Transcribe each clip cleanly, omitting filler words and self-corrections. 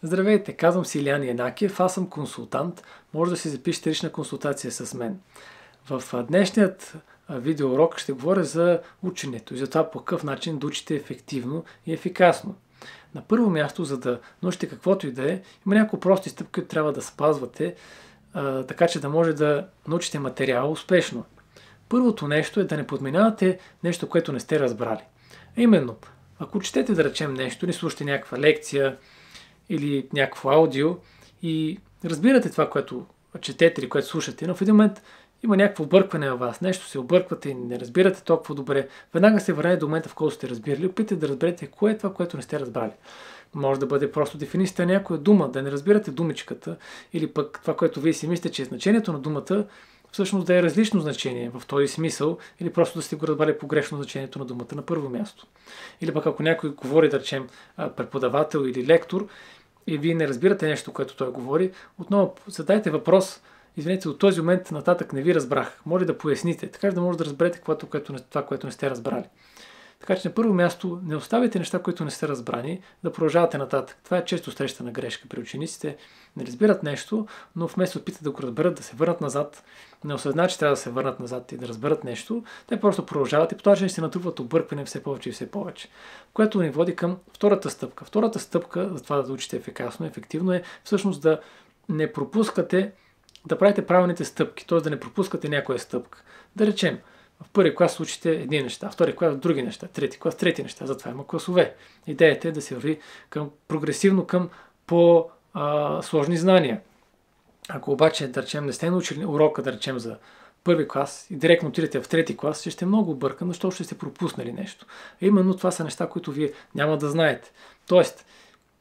Здравейте, казвам се Илиян Янакиев, аз съм консултант. Може да си запишете лична консултация с мен. В днешният видеоурок ще говоря за ученето и за това по какъв начин да учите ефективно и ефикасно. На първо място, за да научите каквото и да е, има няколко прости стъпки, които трябва да спазвате, така че да може да научите материала успешно. Първото нещо е да не подминавате нещо, което не сте разбрали. Именно, ако четете да речем нещо, или слушате някаква лекция или някакво аудио и разбирате това, което четете или което слушате, но в един момент има някакво объркване във вас, нещо се обърквате и не разбирате толкова добре, веднага се върнете до момента, в който сте разбирали, опитайте да разберете кое е това, което не сте разбрали. Може да бъде просто дефиницията на някоя дума, да не разбирате думичката, или пък това, което вие си мислите, че е значението на думата, всъщност да е различно значение в този смисъл, или просто да сте го разбрали погрешно значението на думата на първо място. Или пък ако някой говори, да речем, преподавател или лектор, и вие не разбирате нещо, което той говори, отново задайте въпрос: извинете, от този момент нататък не ви разбрах. Може да поясните, така че да може да разберете това, което не сте разбрали. Така че на първо място не оставяйте неща, които не сте разбрани, да продължавате нататък. Това е често срещана грешка при учениците. Не разбират нещо, но вместо опитат да го разберат, да се върнат назад, не осъзнат, че трябва да се върнат назад и да разберат нещо, те просто продължават и по този начин се натрупват объркване все повече и все повече. Което ни води към втората стъпка. Втората стъпка за това да учите ефикасно, ефективно е всъщност да не пропускате, да правите правилните стъпки, т.е. да не пропускате някоя стъпка. Да речем, в първи клас учите едни неща, в втори клас други неща, трети клас трети неща, затова има класове. Идеята е да се върви прогресивно към по-сложни знания. Ако обаче, да речем, не сте научили урока, да речем, за първи клас и директно отидете в трети клас, ще сте много объркан, защото ще сте пропуснали нещо. А именно това са неща, които вие няма да знаете. Тоест,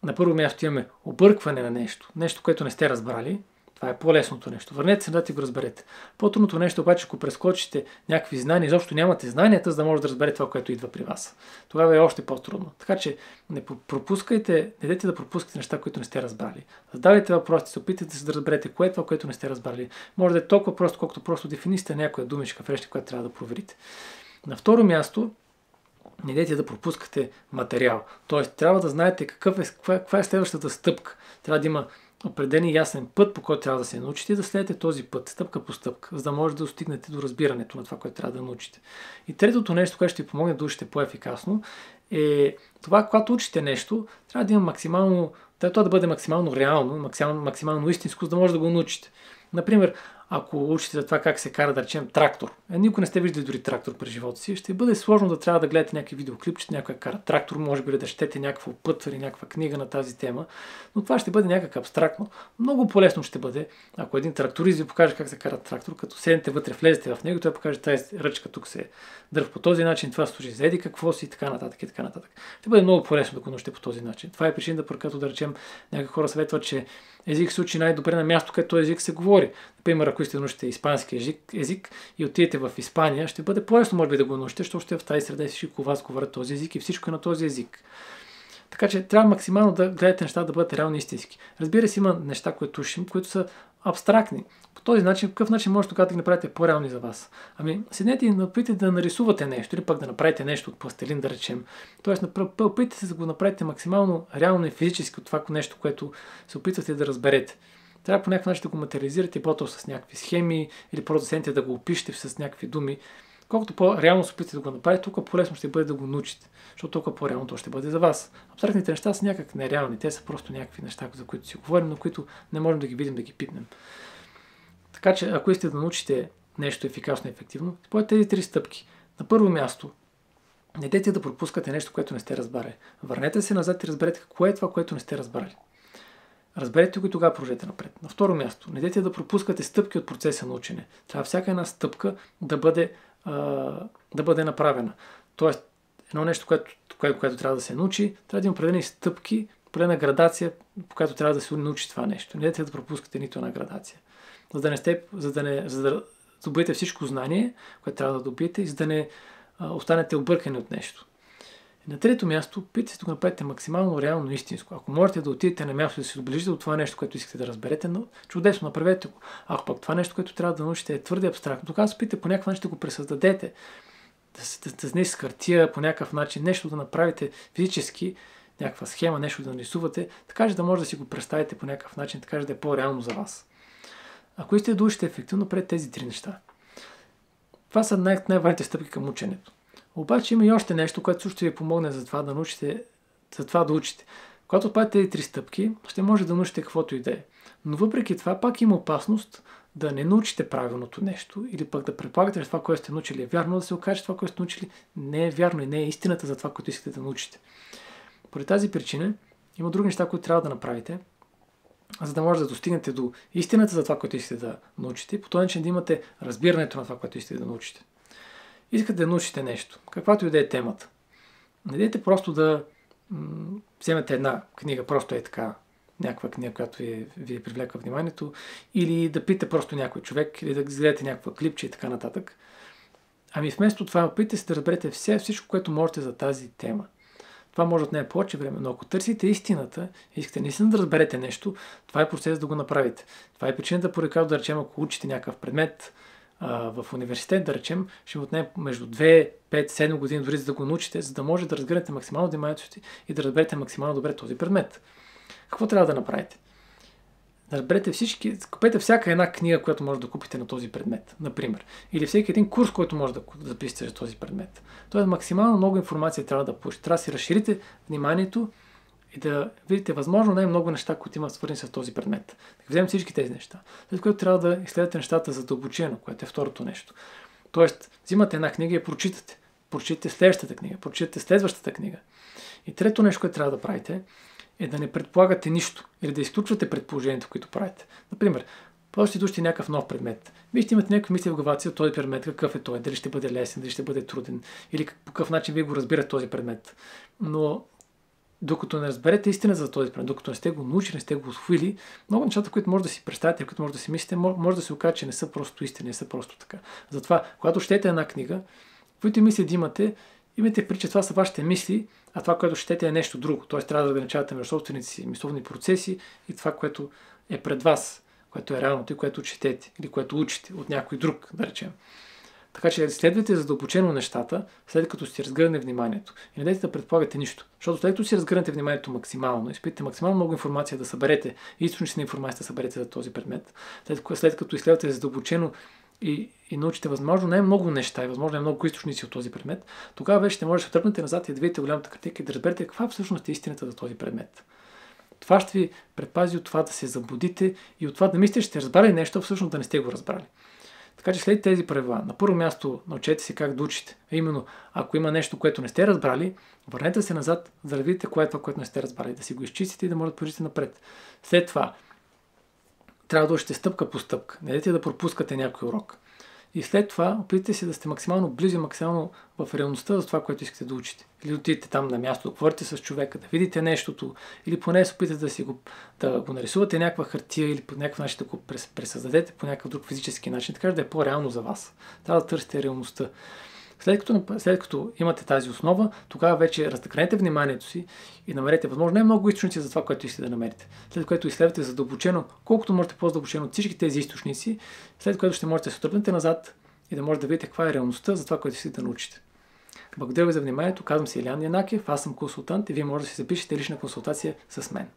на първо място имаме объркване на нещо, което не сте разбрали. Това е по-лесното нещо. Върнете се да го разберете. По-трудното нещо обаче, ако прескочите някакви знания, изобщо нямате знанията, за да може да разберете това, което идва при вас. Тогава е още по-трудно. Така че не пропускайте, не дайте да пропускате неща, които не сте разбрали. Задавайте въпроси, се опитайте се да разберете кое е това, което не сте разбрали. Може да е толкова просто, колкото просто дефиницията някоя думичка в речта, която трябва да проверите. На второ място, не дайте да пропускате материал. Тоест, трябва да знаете каква е следващата стъпка. Трябва да има определен ясен път, по който трябва да се научите и да следете този път, стъпка по стъпка, за да може да достигнете до разбирането на това, което трябва да научите. И третото нещо, което ще ви помогне да учите по-ефикасно, е това, когато учите нещо, трябва да има това да бъде максимално реално, максимално истинско, за да може да го научите. Например, ако учите за това как се кара, да речем, трактор. Никога не сте виждали дори трактор през живота си. Ще бъде сложно да трябва да гледате някакви видеоклипчета, някой кара трактор, може би да четете някакво път или някаква книга на тази тема, но това ще бъде някак абстрактно. Много по-лесно ще бъде, ако един тракторист ви покаже как се кара трактор, като седнете вътре, влезете в него, той покаже тази ръчка тук се дърва по този начин, това служи за еди какво си и така нататък и така нататък. Ще бъде много по-лесно да го научите по този начин. Това е причината, по която да речем някои хора съветват, че език се учи най-добре на място, където този език се говори. Например, ако сте научите испански език и отидете в Испания, ще бъде по-лесно, може би, да го научите, защото ще в тази среда и всички около вас говорят този език и всичко е на този език. Така че трябва максимално да гледате неща да бъдат реално истински. Разбира се, има неща, които учим, които са абстрактни. По този начин, какъв начин може тогава да ги направите по-реални за вас? Седнете и опитайте да нарисувате нещо или пък да направите нещо от пластелин, да речем. Тоест, опитайте се да го направите максимално реално и физически от това нещо, което се опитвате да разберете. Трябва по някакъв начин да го материализирате, по-то с някакви схеми или просто седнете да го опишете с някакви думи. Колкото по-реално се опитате да го направите, толкова по-лесно ще бъде да го научите, защото толкова по-реално то ще бъде за вас. Абстрактните неща са някак нереални, те са просто някакви неща, за които си говорим, но които не можем да ги видим, да ги пипнем. Така че, ако искате да научите нещо ефикасно и ефективно, според тези три стъпки. На първо място, не дайте да пропускате нещо, което не сте разбрали. Върнете се назад и разберете кое е това, което не сте разбрали. Разберете го и тогава продължете напред. На второ място, не дайте да пропускате стъпки от процеса на учене. Трябва всяка една стъпка да бъде направена. Тоест, едно нещо, което трябва да се научи, трябва да има определени стъпки, определена градация, по която трябва да се научи това нещо. Не дайте да пропускате нито една градация. За да добиете всичко знание, което трябва да добиете, и за да не останете объркани от нещо. И на трето място, опитайте се да го направите максимално реално и истинско. Ако можете да отидете на място да се доближите от това нещо, което искате да разберете, но чудесно, направете го. Ако пък това нещо, което трябва да научите, е твърде абстрактно, тогава се опитайте по някакъв начин да го пресъздадете. Да с хартия по някакъв начин, нещо да направите физически, някаква схема, нещо да нарисувате, така че да може да си го представите по някакъв начин, така че да е по-реално за вас. Ако искате да учите ефективно, пред тези 3 неща. Това са най-важните стъпки към ученето. Обаче има и още нещо, което също ще ви помогне за това да научите, Когато правите тези 3 стъпки, ще може да научите каквото и да е. Но въпреки това, пак има опасност да не научите правилното нещо или пък да предполагате, че това, което сте научили е вярно, да се окаже, че това, което сте научили не е вярно и не е истината за това, което искате да научите. Поради тази причина има други неща, които трябва да направите, за да може да достигнете до истината за това, което искате да научите и по този начин да имате разбирането на това, което искате да научите. Искате да научите нещо, каквато и да е темата. Не дейте просто да вземете една книга, просто е така, някаква книга, която ви привлека вниманието, или да питате просто някой човек, или да гледате някаква клипче и така нататък. Ами вместо това, опитайте се да разберете всичко, което можете за тази тема. Това може да отнеме повече време, но ако търсите истината и искате наистина да разберете нещо, това е процес да го направите. Това е причината, поради която, да речем, ако учите някакъв предмет в университет, да речем, ще ви отнеме между 2, 5, 7 години дори за да го научите, за да може да разгърнете максимално вниманието си и да разберете максимално добре този предмет. Какво трябва да направите? Да разберете купете всяка една книга, която може да купите на този предмет, например. Или всеки един курс, който може да запишете за този предмет. Тоест максимално много информация трябва да получите. Трябва да си разширите вниманието и да видите възможно най-много неща, които имат свързани с този предмет. Да вземем всички тези неща. След което трябва да изследвате нещата задълбочено, което е второто нещо. Тоест, взимате една книга и я прочитате. Прочитате следващата книга, прочитате следващата книга. И трето нещо, което трябва да правите, е да не предполагате нищо или да изключвате предположението, което правите. Например, просто си учите някакъв нов предмет. Вие ще имате някакви мисли в главата си от този предмет, какъв е той, дали ще бъде лесен, дали ще бъде труден или по какъв начин вие го разбирате този предмет. Но докато не разберете истина за този предмет, докато не сте го научили, не сте го усвоили, много нещата, които може да си представите, които може да си мислите, може да се окаже, че не са просто истини, не са просто така. Затова, когато четете една книга, които мисли да имате предвид, че това са вашите мисли, а това, което четете, е нещо друго. Т.е. трябва да разграничавате между собствените си мисловни процеси и това, което е пред вас, което е реалното и което четете или което учите от някой друг, да речем. Така че следвайте задълбочено нещата, след като си разгърне вниманието. И не дайте да предполагате нищо. Защото след като си разгърнете вниманието максимално, изпитате максимално много информация да съберете, източници на информация да съберете за този предмет, след като изследвате задълбочено и научите възможно най-много неща и възможно най-много източници от този предмет, тогава вече ще можете да се тръгнете назад и да видите голямата картинка и да разберете каква всъщност е истината за този предмет. Това ще ви предпази от това да се заблудите и от това да мислите, че сте разбрали нещо, а всъщност да не сте го разбрали. Така че след тези правила, на първо място научете се как да учите. А именно, ако има нещо, което не сте разбрали, върнете се назад, за да видите кое е това, което не сте разбрали, да си го изчистите и да може да продължите напред. След това, трябва да учите стъпка по стъпка. Не дайте да пропускате някой урок. И след това опитайте се да сте максимално близо, максимално в реалността за това, което искате да учите. Или отидете там на място, да говорите с човека, да видите нещото, или поне се опитате да го нарисувате някаква хартия или по някакъв начин да го пресъздадете по някакъв друг физически начин, така да е по-реално за вас. Трябва да търсите реалността. След като имате тази основа, тогава вече разтъкнете вниманието си и намерете възможно най-много източници за това, което искате да намерите. След което изследвате задълбочено, колкото можете по-задълбочено от всички тези източници, след което ще можете да се тръгнете назад и да можете да видите каква е реалността за това, което искате да научите. Благодаря ви за вниманието. Казвам се Илиян Янакиев, аз съм консултант и вие можете да си запишете лична консултация с мен.